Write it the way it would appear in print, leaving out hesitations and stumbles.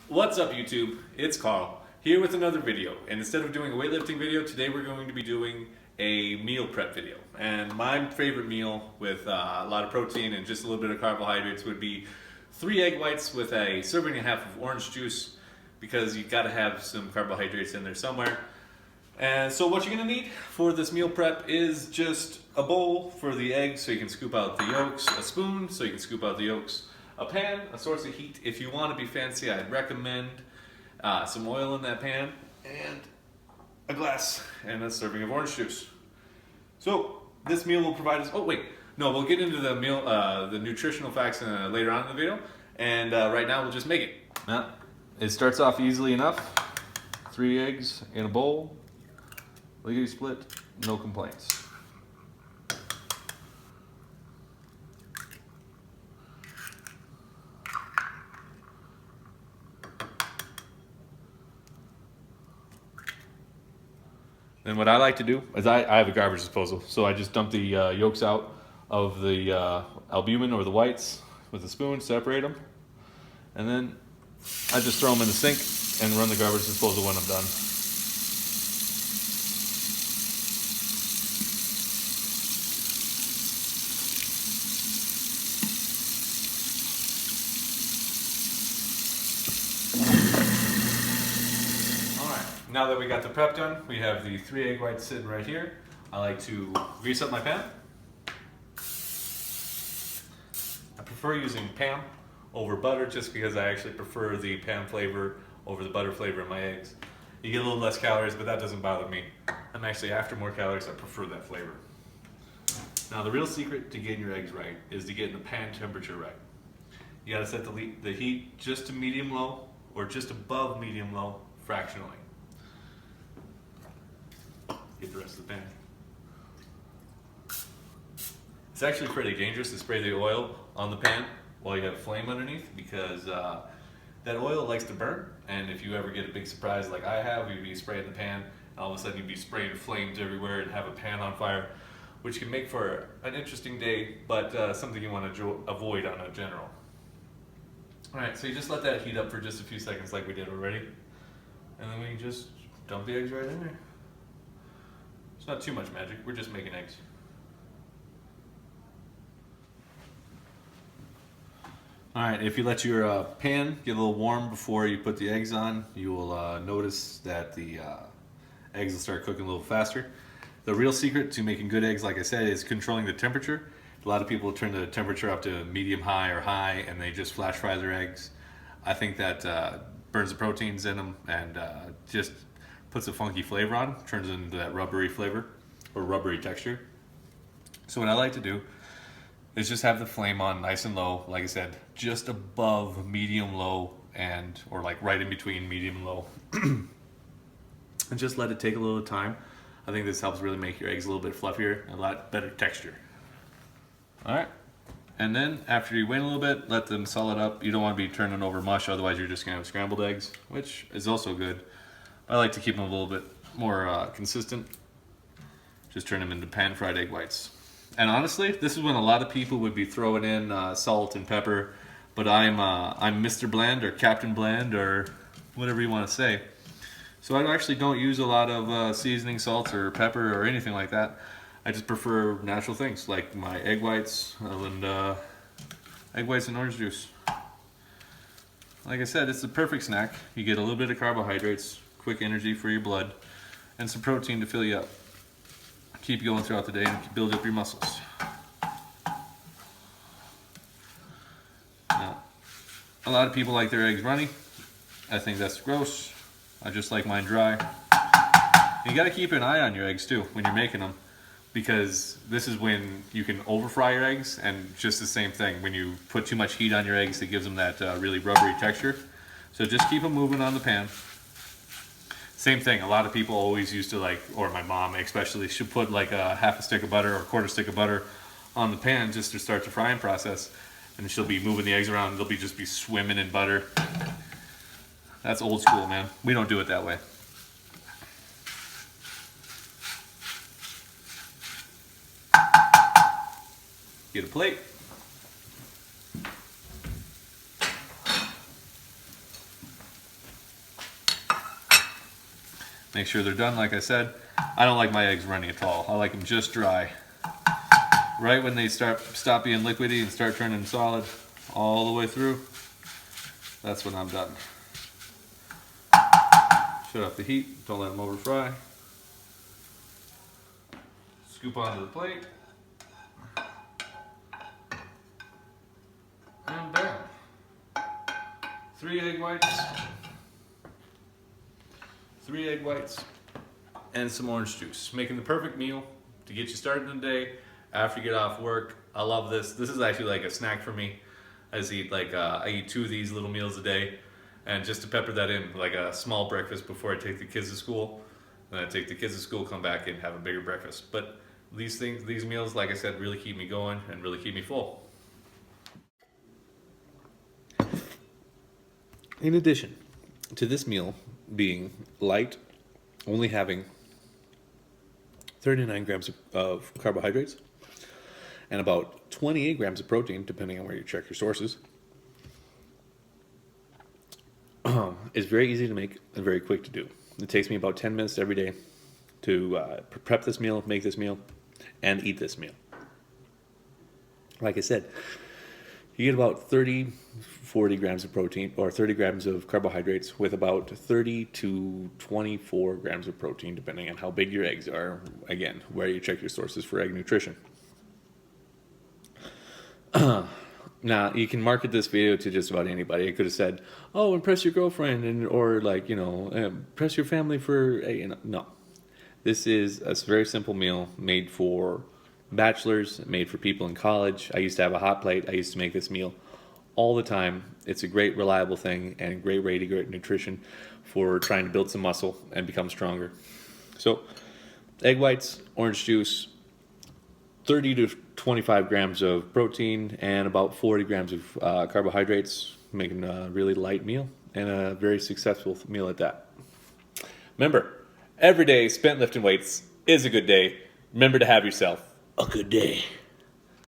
What's up YouTube? It's Carl here with another video, and instead of doing a weightlifting video, today we're going to be doing a meal prep video. And my favorite meal with a lot of protein and just a little bit of carbohydrates would be 3 egg whites with a serving and a half of orange juice, because you gotta have some carbohydrates in there somewhere. And so what you're gonna need for this meal prep is just a bowl for the eggs so you can scoop out the yolks, a spoon so you can scoop out the yolks, a pan, a source of heat. If you want to be fancy, I'd recommend some oil in that pan, and a glass and a serving of orange juice. So this meal will provide us, we'll get into the meal, the nutritional facts later on in the video, and right now we'll just make it. Now, it starts off easily enough. 3 eggs in a bowl, lickety split, no complaints. Then what I like to do is I have a garbage disposal, so I just dump the yolks out of the albumin or the whites with a spoon, separate them, and then I just throw them in the sink and run the garbage disposal when I'm done. Now that we got the prep done, we have the 3 egg whites sitting right here. I like to grease up my pan. I prefer using Pam over butter just because I actually prefer the Pam flavor over the butter flavor in my eggs. You get a little less calories, but that doesn't bother me. I'm actually after more calories, I prefer that flavor. Now the real secret to getting your eggs right is to get the pan temperature right. You gotta set the heat just to medium low or just above medium low fractionally. Get the rest of the pan. It's actually pretty dangerous to spray the oil on the pan while you have a flame underneath, because that oil likes to burn, and if you ever get a big surprise like I have, you'd be spraying the pan, and all of a sudden you'd be spraying flames everywhere and have a pan on fire, which can make for an interesting day, but something you want to avoid on a general. Alright, so you just let that heat up for just a few seconds like we did already, and then we just dump the eggs right in there. It's not too much magic, we're just making eggs. Alright, if you let your pan get a little warm before you put the eggs on, you will notice that the eggs will start cooking a little faster. The real secret to making good eggs, like I said, is controlling the temperature. A lot of people turn the temperature up to medium high or high and they just flash fry their eggs. I think that burns the proteins in them and just puts a funky flavor on, turns it into that rubbery flavor or rubbery texture. So what I like to do is just have the flame on nice and low, like I said, just above medium low, and or like right in between medium and low. And just let it take a little time. I think this helps really make your eggs a little bit fluffier and a lot better texture. Alright, and then after you wait a little bit, let them solid up. You don't want to be turning over mush, otherwise you're just going to have scrambled eggs, which is also good. I like to keep them a little bit more consistent. Just turn them into pan-fried egg whites. And honestly, this is when a lot of people would be throwing in salt and pepper, but I'm Mr. Bland or Captain Bland or whatever you want to say. So I actually don't use a lot of seasoning salts or pepper or anything like that. I just prefer natural things like my egg whites and orange juice. Like I said, it's the perfect snack. You get a little bit of carbohydrates, quick energy for your blood, and some protein to fill you up. Keep you going throughout the day and build up your muscles. Now, a lot of people like their eggs runny. I think that's gross. I just like mine dry. And you gotta keep an eye on your eggs too when you're making them, because this is when you can over fry your eggs, and just the same thing, when you put too much heat on your eggs, it gives them that really rubbery texture. So just keep them moving on the pan. Same thing, a lot of people always used to like, or my mom especially, should put like a half a stick of butter or a quarter stick of butter on the pan just to start the frying process, and she'll be moving the eggs around and they'll just be swimming in butter. That's old school, man. We don't do it that way. Get a plate. Make sure they're done, like I said. I don't like my eggs runny at all. I like them just dry. Right when they stop being liquidy and start turning solid all the way through, that's when I'm done. Shut off the heat, don't let them over fry. Scoop onto the plate. And bam. 3 egg whites. 3 egg whites. And some orange juice. Making the perfect meal to get you started in the day after you get off work. I love this. This is actually like a snack for me. I eat 2 of these little meals a day. And just to pepper that in, like a small breakfast before I take the kids to school. Then I take the kids to school, come back and have a bigger breakfast. But these meals, like I said, really keep me going and really keep me full. In addition to this meal being light, only having 39 grams of carbohydrates and about 28 grams of protein, depending on where you check your sources, it's very easy to make and very quick to do. It takes me about 10 minutes every day to prep this meal, make this meal, and eat this meal. Like I said, you get about 40 grams of protein or 30 grams of carbohydrates with about 30 to 24 grams of protein, depending on how big your eggs are. Again, where you check your sources for egg nutrition. Now, you can market this video to just about anybody. I could have said, oh, impress your girlfriend, or like, impress your family for, no. This is a very simple meal made for bachelors, made for people in college. I used to have a hot plate. I used to make this meal all the time. It's a great, reliable thing and a great way to get nutrition for trying to build some muscle and become stronger. So, egg whites, orange juice, 30 to 25 grams of protein, and about 40 grams of carbohydrates, making a really light meal and a very successful meal at that. Remember, every day spent lifting weights is a good day. Remember to have yourself a good day.